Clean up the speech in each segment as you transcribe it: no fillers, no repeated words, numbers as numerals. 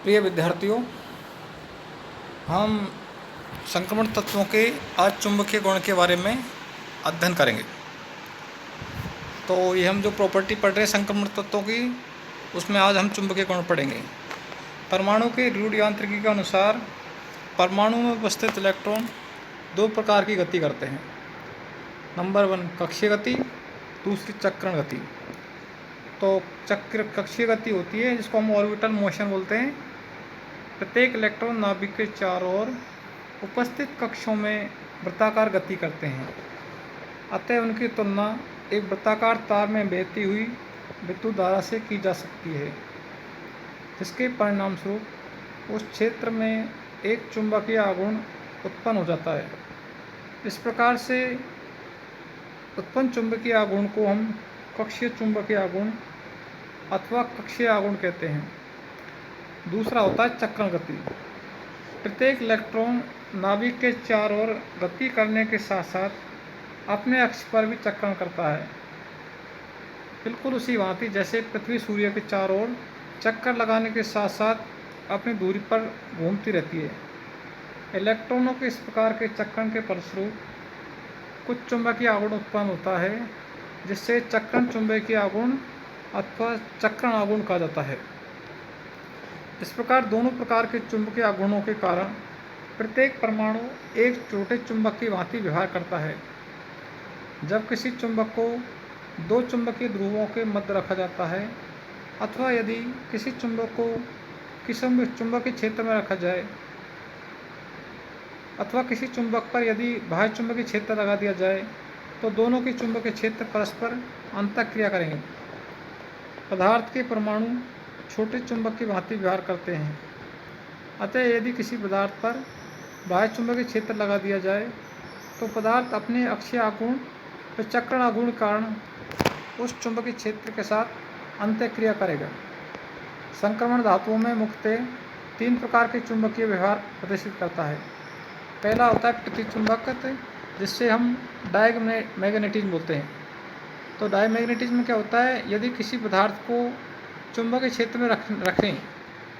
प्रिय विद्यार्थियों, हम संक्रमण तत्वों के आज चुंबकीय गुण के बारे में अध्ययन करेंगे। तो ये हम जो प्रॉपर्टी पढ़ रहे हैं संक्रमण तत्वों की, उसमें आज हम चुंबकीय गुण पढ़ेंगे। परमाणु के रूढ़ यांत्रिकी के अनुसार परमाणु में उपस्थित इलेक्ट्रॉन दो प्रकार की गति करते हैं। नंबर 1 कक्षीय गति, दूसरी चक्रण गति। तो कक्षीय गति होती है जिसको हम ऑर्बिटल मोशन बोलते हैं। प्रत्येक इलेक्ट्रॉन नाभिक के चारों ओर उपस्थित कक्षों में वृत्ताकार गति करते हैं, अतः उनकी तुलना एक वृत्ताकार तार में बहती हुई विद्युत धारा से की जा सकती है, जिसके परिणामस्वरूप उस क्षेत्र में एक चुंबकीय आघूर्ण उत्पन्न हो जाता है। इस प्रकार से उत्पन्न चुंबकीय आघूर्ण को हम कक्षीय चुंबकीय आघूर्ण अथवा कक्षीय आघूर्ण कहते हैं। दूसरा होता है चक्रण गति। प्रत्येक इलेक्ट्रॉन नाभिक के चारों ओर गति करने के साथ साथ अपने अक्ष पर भी चक्रण करता है, बिल्कुल उसी भांति जैसे पृथ्वी सूर्य के चारों ओर चक्कर लगाने के साथ साथ अपनी दूरी पर घूमती रहती है। इलेक्ट्रॉनों के इस प्रकार के चक्रण के फलस्वरूप कुछ चुंबकीय आघूर्ण उत्पन्न होता है, जिससे चक्रण चुंबकीय आघूर्ण अथवा चक्रण आघूर्ण कहा जाता है। इस प्रकार दोनों प्रकार के चुंबकीय आघूर्णों के कारण प्रत्येक परमाणु एक छोटे चुंबक की भांति व्यवहार करता है। जब किसी चुंबक को दो चुंबकीय ध्रुवों के मध्य रखा जाता है, अथवा यदि किसी चुंबक को किसी चुंबकीय क्षेत्र में रखा जाए, अथवा किसी चुंबक पर यदि बाह्य चुंबकीय क्षेत्र लगा दिया जाए, तो दोनों के चुंबकीय क्षेत्र परस्पर अंतःक्रिया करेंगे। पदार्थ के परमाणु छोटे चुंबक की भांति व्यवहार करते हैं, अतः यदि किसी पदार्थ पर बाह्य चुंबकीय क्षेत्र लगा दिया जाए, तो पदार्थ अपने अक्षीय आघूर्ण व चक्रण आघूर्ण के कारण उस चुंबकीय क्षेत्र के साथ अंतःक्रिया करेगा। संक्रमण धातुओं में मुख्यतः 3 प्रकार के चुंबकीय व्यवहार प्रदर्शित करता है। पहला होता है प्रतिचुंबकत्व, जिससे हम डायमैग्नेटिज्म बोलते हैं। तो डायमैग्नेटिज्म क्या होता है? यदि किसी पदार्थ को चुंबकीय क्षेत्र में रखें,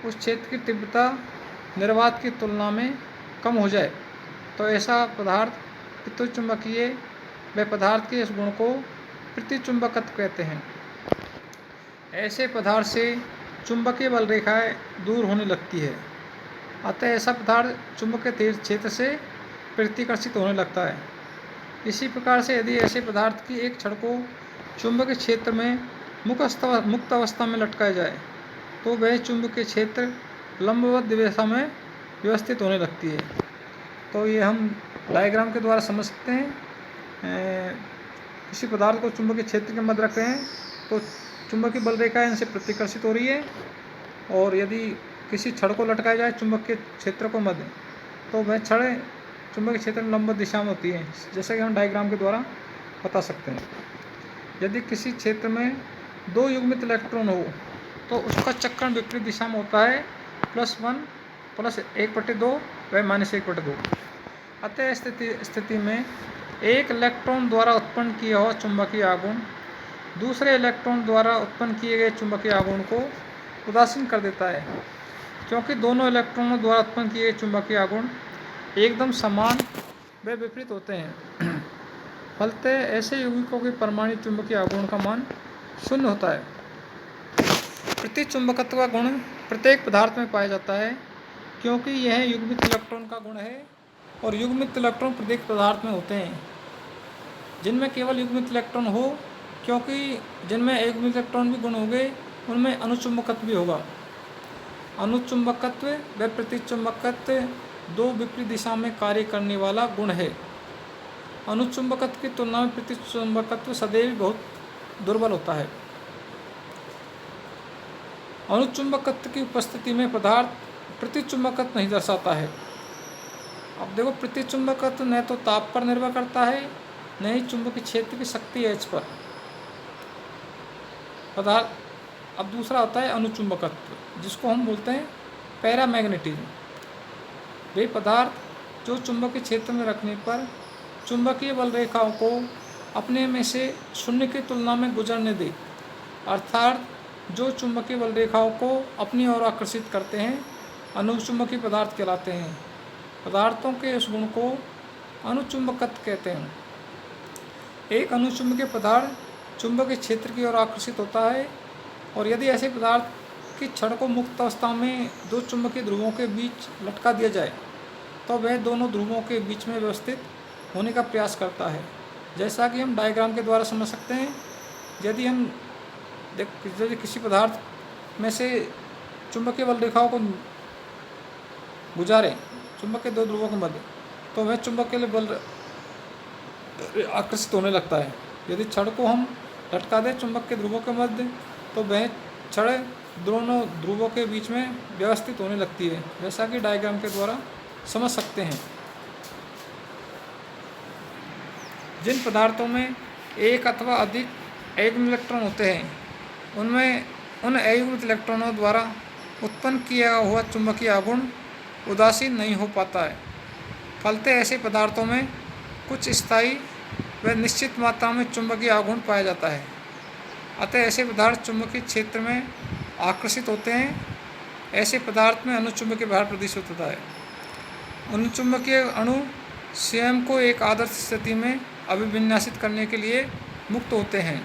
उस क्षेत्र की तीव्रता निर्वात की तुलना में कम हो जाए, तो ऐसा पदार्थ विद्युत चुंबकीय व पदार्थ के इस गुण को प्रतिचुंबकत्व कहते हैं। ऐसे पदार्थ से चुंबकीय बल रेखाएं दूर होने लगती है, अतः ऐसा पदार्थ चुंबकीय क्षेत्र से प्रतिकर्षित होने लगता है। इसी प्रकार से यदि ऐसे पदार्थ की एक छड़ को चुंबकीय क्षेत्र में मुक्त अवस्था में लटकाया जाए, तो वह चुंबकीय क्षेत्र लंबवत दिशा में व्यवस्थित होने लगती है। तो ये हम डायग्राम के द्वारा समझ सकते हैं। किसी पदार्थ को चुंबकीय क्षेत्र के मध्य रखते हैं, तो चुंबकीय बल रेखा इनसे प्रतिकर्षित हो रही है, और यदि किसी छड़ को लटकाया जाए चुंबकीय क्षेत्र को मध्य, तो वह छड़ चुंबकीय क्षेत्र में लंबवत दिशा में होती है, जैसे कि हम डायग्राम के द्वारा बता सकते हैं। यदि किसी क्षेत्र में 2 युग्मित इलेक्ट्रॉन हो, तो उसका चक्रण विपरीत दिशा में होता है, +1 + 1/2 व -1/2। अतः स्थिति में एक इलेक्ट्रॉन द्वारा उत्पन्न किया हुआ चुंबकीय आघूर्ण दूसरे इलेक्ट्रॉन द्वारा उत्पन्न किए गए चुंबकीय आघूर्ण को उदासीन कर देता है, क्योंकि दोनों इलेक्ट्रॉनों द्वारा उत्पन्न किए गए चुंबकीय आघूर्ण एकदम समान व विपरीत होते हैं। फलतः ऐसे यौगिकों के परमाणु चुंबकीय आघूर्ण का मान 0 होता है। प्रतिचुंबकत्व का गुण प्रत्येक पदार्थ में पाया जाता है, क्योंकि यह युग्मित इलेक्ट्रॉन का गुण है, और युग्मित इलेक्ट्रॉन प्रत्येक पदार्थ में होते हैं। जिनमें केवल युग्मित इलेक्ट्रॉन हो, क्योंकि जिनमें युग्मित इलेक्ट्रॉन भी गुण होंगे, उनमें अनुचुंबकत्व भी होगा। अनुचुंबकत्व व प्रतिचुंबकत्व 2 विपरीत दिशा में कार्य करने वाला गुण है। अनुचुंबकत्व की तुलना में प्रतिचुंबकत्व सदैव बहुत दुर्बल होता है। अनुचुंबकत्व की उपस्थिति में पदार्थ प्रतिचुंबकत्व नहीं दर्शाता है। अब देखो, प्रतिचुंबकत्व न तो ताप पर निर्भर करता है, न ही चुंबकीय क्षेत्र की शक्ति H पर पदार्थ। अब दूसरा होता है अनुचुंबकत्व, जिसको हम बोलते हैं पैरामैग्नेटिज्म। वे पदार्थ जो चुंबकीय क्षेत्र में रखने पर चुंबकीय बल रेखाओं को अपने में से शून्य की तुलना में गुजरने दे, अर्थात जो चुंबकीय बल रेखाओं को अपनी ओर आकर्षित करते हैं, अनुचुंबकीय पदार्थ कहलाते हैं। पदार्थों के इस गुण को अनुचुंबकत्व कहते हैं। एक अनुचुंबकीय पदार्थ चुंबकीय क्षेत्र की ओर आकर्षित होता है, और यदि ऐसे पदार्थ की छड़ को मुक्त अवस्था में दो चुंबकीय ध्रुवों के बीच लटका दिया जाए तो वह दोनों ध्रुवों के बीच में व्यवस्थित होने का प्रयास करता है। जैसा कि हम डायग्राम के द्वारा समझ सकते हैं, यदि किसी पदार्थ में से चुंबकीय बल रेखाओं को गुजारें चुंबक के दो ध्रुवों के मध्य, तो वह चुंबकीय बल आकर्षित होने लगता है। यदि छड़ को हम लटका दें चुंबक के ध्रुवों के मध्य, तो वह छड़ दोनों ध्रुवों के बीच में व्यवस्थित होने लगती है, जैसा कि डायग्राम के द्वारा समझ सकते हैं। जिन पदार्थों में एक अथवा अधिक अयुग्मित इलेक्ट्रॉन होते हैं, उनमें उन अयुग्मित इलेक्ट्रॉनों द्वारा उत्पन्न किया हुआ चुंबकीय आघूर्ण उदासीन नहीं हो पाता है। फलतः ऐसे पदार्थों में कुछ स्थायी व निश्चित मात्रा में चुंबकीय आघूर्ण पाया जाता है। अतः ऐसे पदार्थ चुंबकीय क्षेत्र में आकर्षित होते हैं। ऐसे पदार्थ में अनुचुंबकीय भार प्रदर्शित होता है। अनुचुंबकीय अणु स्वयं को एक आदर्श स्थिति में अभिविन्यासित करने के लिए मुक्त होते हैं।